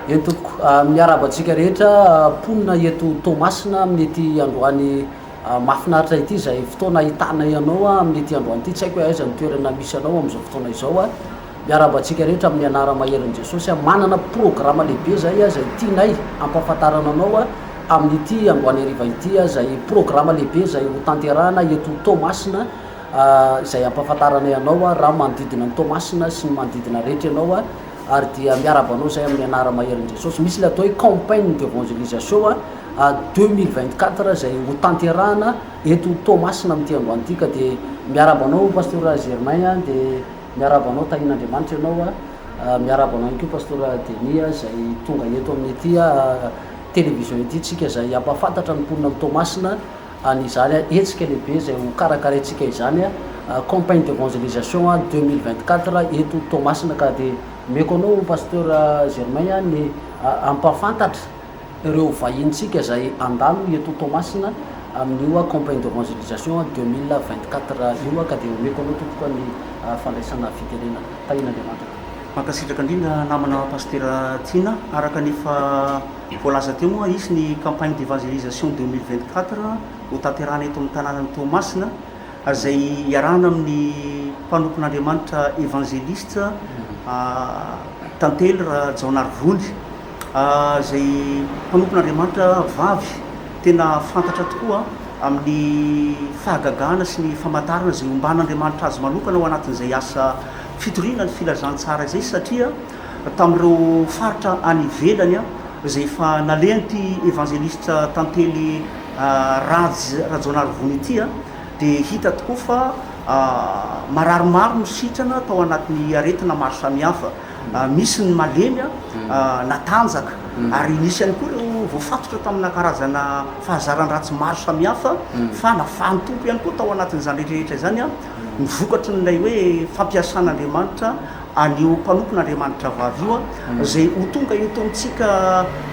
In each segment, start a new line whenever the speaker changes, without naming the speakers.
eto miarabatsika rehetra ponina eto Tomasina amin'ity androany mahafinaritra ity zay fotoana ahitana ianao amin'ity androany ity tsy haiko hoe aiza ny toerana misy anao amin'izao fotoana izao miarabatsika rehetra amin'ny anara maherin' Jesosy manana programa lehibe zay zay tianay ampahafantarana anao amin'ity androany ariva ity zay programa lehibe zay ho tanterahana eto Tomasina zay ampahafantarana anao raha manodidina ny Tomasina sy ny manodidina rehetra ianao ary dia miarabanao zay amin'ny anara maherin' Jesosy misy le atao hoe campagne d'évangélisation 2024 zay ho tanterahana eto Tomasina amin'ity androany ity ka dia miarabanao pasteur Germain dia miarabanao tahin'Andriamanitra ianao miarabanao ihany koa pasteur Denis zay tonga eto amin'ity télévision ity tsika zay ampahafantatra ny mponina amin'ny Tomasina an'izany hetsika lehibe zay ho karakaraintsika izany campagne d'évangélisation 2024 eto Tomasina ka dia meko anao pasteur Germain ny ampahafantatra ireo vahintsika zay andalo eto Tomasina amin'io campagne d'évangélisation 2024 io ka dia meko anao tompoka ny fandraisana fitenena tahin'Andriamanitra.
Mankasitraka indrindra namana pasteur Tina araka nefa voalaza teo moa izy ny campagne d'évangélisation 2024 ho tanterahana eto amin'ny tanànan'ny Tomasina zay iarahana amin'ny mpanompon'Andriamanitra évangéliste tantely raha Jaonarivony zay mpanompon'Andriamanitra vavy tena fantatra tokoa amin'ny fahagagana sy ny famantarana zay omban'Andriamanitra azy manokana ao anatin'izay asa fitoriana ny filazantsara zay satria tamin'ireo faritra any ivelany zay efa nalenty évangéliste tantely Jaonarivony ity dia hita tokoa fa mararomaro no sitrana tao anatin'ny aretina maro samihafa misy ny malemy natanjaka ary nisy ihany koa ireo voafatotra tamina karazana fahazaran-dratsy maro samihafa fa nafantompo ihany koa tao anatin'izany rehetrarehetra zany ny vokatry nylay hoe fampiasan'Andriamanitra anio mpanompon'Andriamanitra vavy io zay ho tonga eto amintsika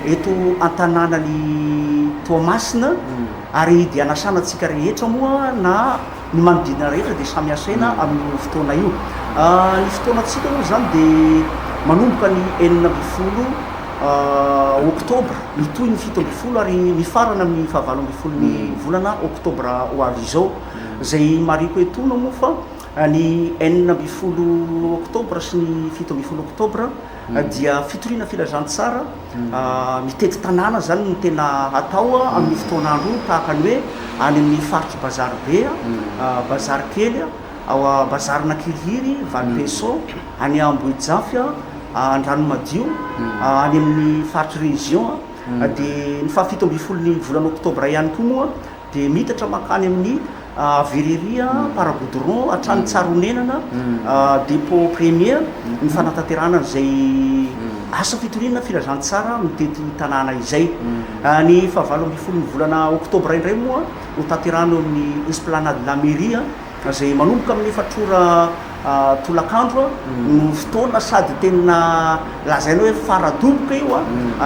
eto an-tanànany Tomasina ary dia anasanatsika rehetra moa na ny manodidina rehetra dia samy asaina amin'ny fotoana io. Ny fotoanatsika moa zany dia manomboka ny 20 oktobra mitohy ny 17 ary mifarana amin'ny 17 volana oktobra ho avy izao zay mariko etona moa fa ny 20 oktobra sy ny 17 oktobra dia fitoriana filazantsara mitety tanàna zany ny tena atao amin'ny fotoanandro tahaka ny hoe any amin'ny faritry bazary be bazary kely ao bazarina Kirihiry Valpeso any Ambohijafy Andranomadio any amin'ny faritry région dia ny 17 ny volana oktobra ihany koa moa dia mitatra makany amin'ny Vereria Paragoudron hatrany Tsaronenana dépôt premier ny fanatanterahana zay asa fitoriana filazantsara mitety tanàna izay. Ny 17 ny volana oktobra indray moa ho tanterahana amin'ny esplanade la mairie zay manomboka amin'ny efatrora tolakandro no fotoana sady tena lazaina hoe faradoboka io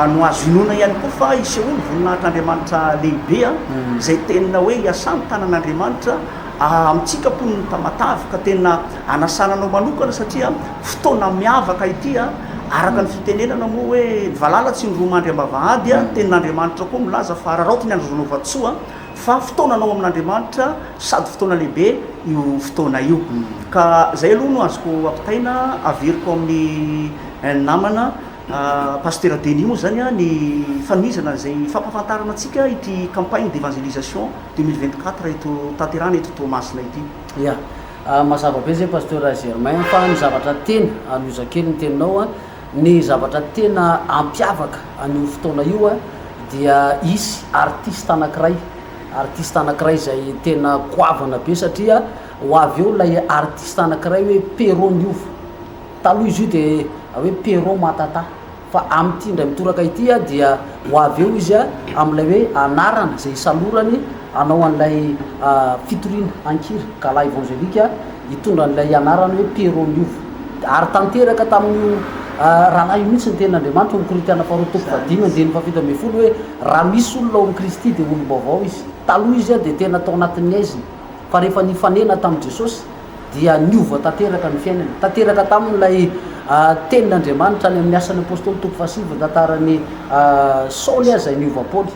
no azo inona ihany koa fa isehoa ny voninahitr'Andriamanitra lehibe zay tena hoe hiasany tanan'Andriamanitra amitsika poniny tamatavy ka tena anasananao manokana satria fotoana miavaka ity araka ny fitenenana moa hoe valalatsy ny romandry ambavahady tenin'Andriamanitra koa milaza fa raraoty ny andro zonovatsoa fa fotoananao amin'Andriamanitra sady fotoana lehibe io fotoana io ka zay aloha no azoko ampitaina averiko amin'ny namana pasteur Denis moa zany ny fanomezana zay fampahafantarana atsika ity campagne d'évangélisation 2024 eto tanterahana eto Tomasina ity.
Ya mazava be zay pasteur Germain fa ny zavatra tena anozakely ny teninao ny zavatra tena ampiavaka an'io fotoana io dia isy artiste anankiray zay tena goavana be satria ho avy eo lay artiste anankiray hoe Perron Niova taloha izy io dia hoe Perron Matata fa amin'ity indray mitoraka ity dia ho avy eo izy amin'ilay hoe anarana zay isalorany anao an'ilay fitoriana ankira gala évangélika hitondra an'ilay anarany hoe Perron Niova ary tanteraka tamin'io raha io mihitsy ny tenin'Andriamanitra ny Korintana faharoa toko vadimy andiny fafito ambin'ny folo hoe raha misy olona ao amin'ny Kristy dia olom-baovao izy. Taloha izy dia tena tao anatin'ny aiziny fa rehefa nifanena tamin'i Jesosy dia niova tanteraka ny fiainana tanteraka tamin'ilay tenin'Andriamanitra any amin'ny asan'ny apôstôly toko fasiva tantarany Saoly zay niova Paoly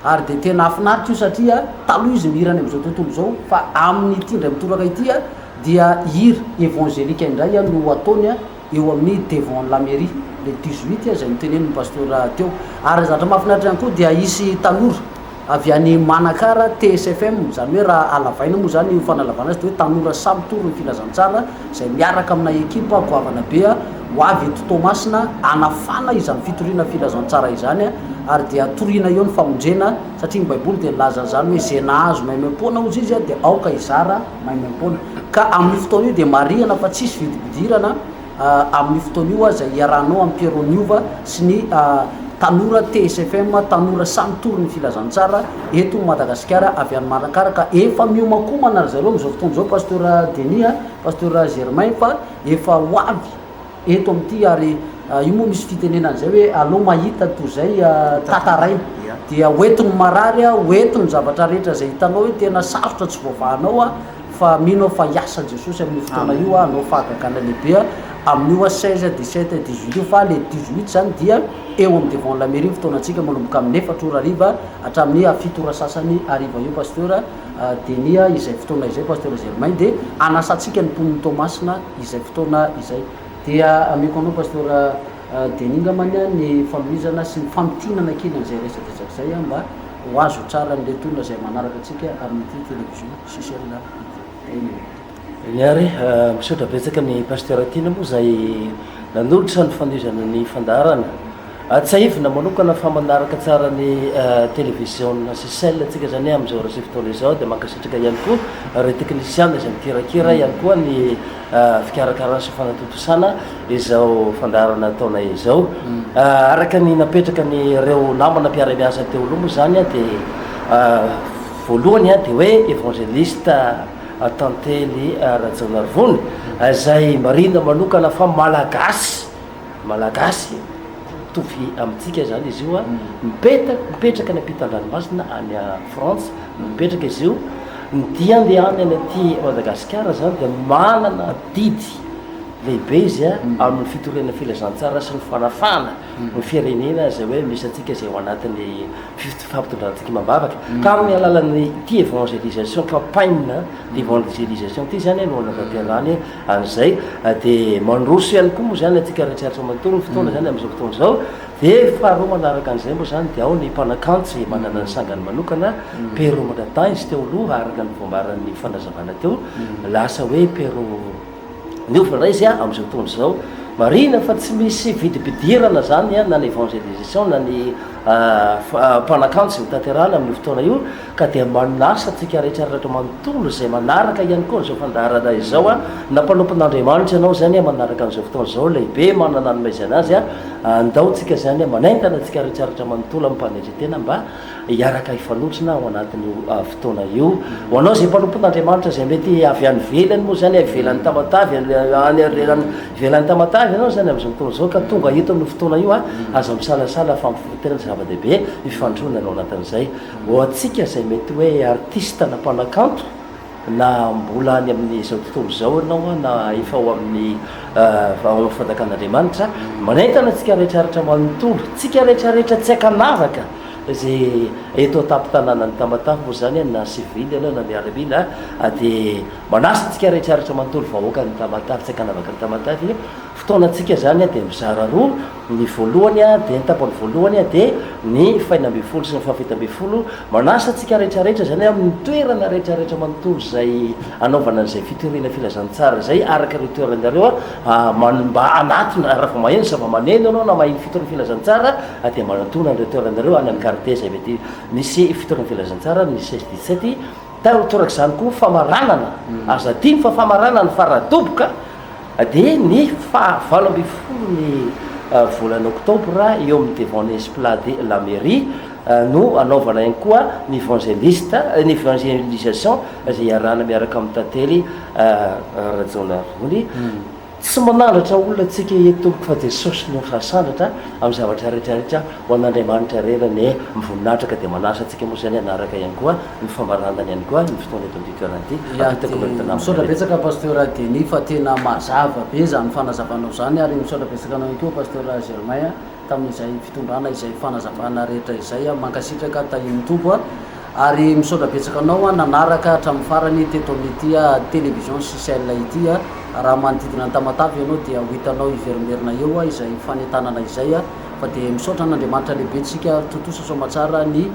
ary de tena afinaritra io satria taloha izy mihirany amin'izao tontolo zao fa amin'ny ity ndray mitoraka ity dia hira évangélika indray no ataony eo amin'ny devant la mairie le 18 zay miteneniny pasteur teo ary zatra mahafinaritra ihany koa dia isy tanora avy any Manakara TSFM zany hoe raha alavaina moa zany fanalavana azy de hoe tanora samy toro ny filazantsara zay miaraka amina ekipa goavana be ho avy eto Toamasina anafana izany fitoriana filazantsara izany ary dia torina eo ny famonjena satria ny baiboly dia laza zany hoe zay nahazo maimaimpona ozy izy dia aoka izara maimaimpona ka amin'ny fotoana io dia marihana fa tsisy vidividirana amin'ny fotoana io zay iarahanao amin'ny Pierroniova sy ny tanora TSFM tanora samy toro ny filazantsara eto Madagasikara avy any Manakara ka efa miomakomana ary zareo amin'izao fotoana zao pasteur Denis pasteur Germain fa efa ho avy eto amin'ity ary io moa misy fitenenana zay hoe alao mahita toy zay tataraina dia hoentiny marary hoentiny zavatra rehetra zay hitanao hoe tena sarotra tsy voavahanao fa mino fa hiasa Jesosy amin'ny fotoana io anao fahagagana lehibe amin'io 16 17 18 fa le 18 zany dia eo amin'ny devant la mairie fotoanantsika manomboka amin'ny 4 ora ariva hatramin'ny 7 ora sasany ariva io pasteur Denis izay fotoana izay pasteur Germain de anasantsika ny mponiny Toamasina izay fotoana izay dia ameko anao pasteur Denis ngamanya ny fanomezana sy ny fanotinana kely an'izay resaka zay mba ho azo tsara n'le tolona zay manaraka atsika amin'ity télévision CCL
niary misaotra betsaka ny pasteur Tina moa zay nanolotra ny fanomezana ny fandaharana tsaivina manokana fa manaraka tsara ny télévision CCL atsika zany amin'izao resy fotoana izao dia mankasitraka ihany koa re technicien zay mikirakira ihany koa ny fikarakarana sy fanatotosana izao fandaharana ataona izao araka ny napetraka ny reo namana mpiara-miasa teo aloha moa zany dia voalohany dia hoe évangéliste Tantely Rajaonarivony zay marina manokana fa malagasy tovy amintsika zany izy io mipetraka ny ampitan-dranomasina any France mipetraka izy io ny dia andehany any aty Madagasikara zany dia manana didy lehibe izy amin'ny fitoriana filazantsara sy ny fanafana ny firenena zay hoe misy atsika zay ao anatin'ny fampitondrantsika mambavaka ka amin'ny alalan'ny ty évangélisation campagne d'évangélisation ty zany no anatanterany an'izay dia mandroso ihany koa moa zany atsika rehetraritra manontolo ny fotoana zany amin'izao fotoana zao dia faharoa manaraka an'izay moa zany dia ao ny mpanakantsy manana ny sangany manokana Pero Maratany izy teo aloha araka ny voambaran'ny fanazavana teo lasa hoe Pero niofana izy amin'izao fotoana zao marina fa tsy misy vidibidirana zany na ny évangélisation na ny mpanakantsy mitanterana amin'ny fotoana io ka dia manasa atsika rehetraratra manontolo zay manaraka ihany koa n'izao fandaharana izao nampanompon'Andriamanitra ianao zany manaraka an'izao fotoana zao lehibe manana nomaizana azy andaotsika zany manaintana atsika rehetraratra manontolo amin'ny mpanetretena mba hiaraka ifanotrina ao anatin'io fotoana io ho anao zay mpanompon'Andriamanitra zay mety avy any velany moa zany avelan'ny tamatavy velany tamatavy ianao zany amin'izao fotoana zao ka tonga eto amin'ny fotoana io aza misalasala fa tena zava-dehibe ifandrona anao anatin'izay ho atsika zay mety hoe artiste na mpanakanto na mbola any amin'izao tontolo zao ianao na efa ao amin'ny fandakan'Andriamanitra manaintana atsika rehetraritra manontolo tsika rehetrarehetra tsy akanavaka zay eto atapy-tanàna ny tamatafy moa zany na civile aloha na miaramila dia manasa atsika rehetraritra manontolo vahoaka ny tamatafy tsy akanavaka ny tamatafy fotoana atsika zany dia mizara roa ny voalohany dia ny tapany voalohany dia ny fahinambifolo sy ny fahafitambifolo manasa atsika rehetrarehetra zany amin'ny toerana rehetrarehetra manontolo zay anaovana an'izay fitoriana filazantsara zay araka ireo toeranareo mba anatiny raha fa maheno zava-maneno anao na mahiny fitoriana filazantsara dia manatona an'ireo toeranareo any amin'ny quartier zay mety misy fitoriana filazantsara ny 16 17 toraka zany koa famaranana aza dimy fa famaranana faradoboka dia ny fahavalo ambin'ny folo ny volana oktobra eo amin'ny devant ny esplanade de la mairie no anaovana ihany koa ny évangélisation zay iarahana miaraka amin'ny tantely Rajaonarivony tsy manandratra olona tsika etompoko fa de sosiny fahasandratra amin'ny zavatra rehetrarehetra ho an'andriamanitra rerany mivoninahitra de manasa atsika moa zany anaraka ihany koa ny fambarandany ihany koa ny fotoana eto am'ditoerany ity
misaotra betsaka pasteur Denis fa tena mazava be zany fanazavanao zany ary misaotra betsaka anao koa pasteur Germain tamin'izay fitondrana izay fanazavana rehetra izay mankasitraka tahiny tompo ary misaotra betsaka anao nanaraka hatramin'ny farany teto amin'ity télévision Sisel ity raha manodidina ny Tamatavy ianao dia ho hitanao iverimerina eo izay fanentanana izay fa dia misaotra n'Andriamanitra lehibentsika totosa soamatsara ny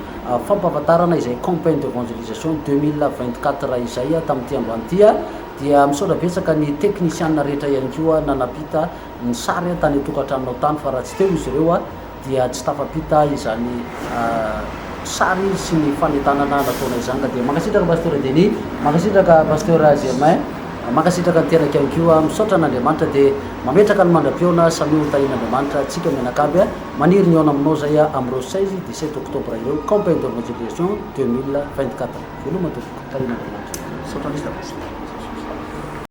fampahafantarana izay campagne d'évangélisation 2024 izay tamin'ity androany ity dia misaotra betsaka ny technicien rehetra ihany koa nanapita ny sary tany atokantrano tany fa raha tsy teo izy ireo dia tsy tafapita izany sary sy ny fanentanana nataona izany ka dia mankasitraka pasteur Denis, mankasitraka pasteur Germain, mankasitraka ny teraka ihany koa misaotra n'Andriamanitra dia mametraka ny mandram-piona samy hotahin'Andriamanitra tsika mianakavy maniry ny aona aminao zay amin'ireo 16-17 octobre ireo campagne d'évangélisation 2024 veloma tompoko tahin'Andriamanitra.
Misaotra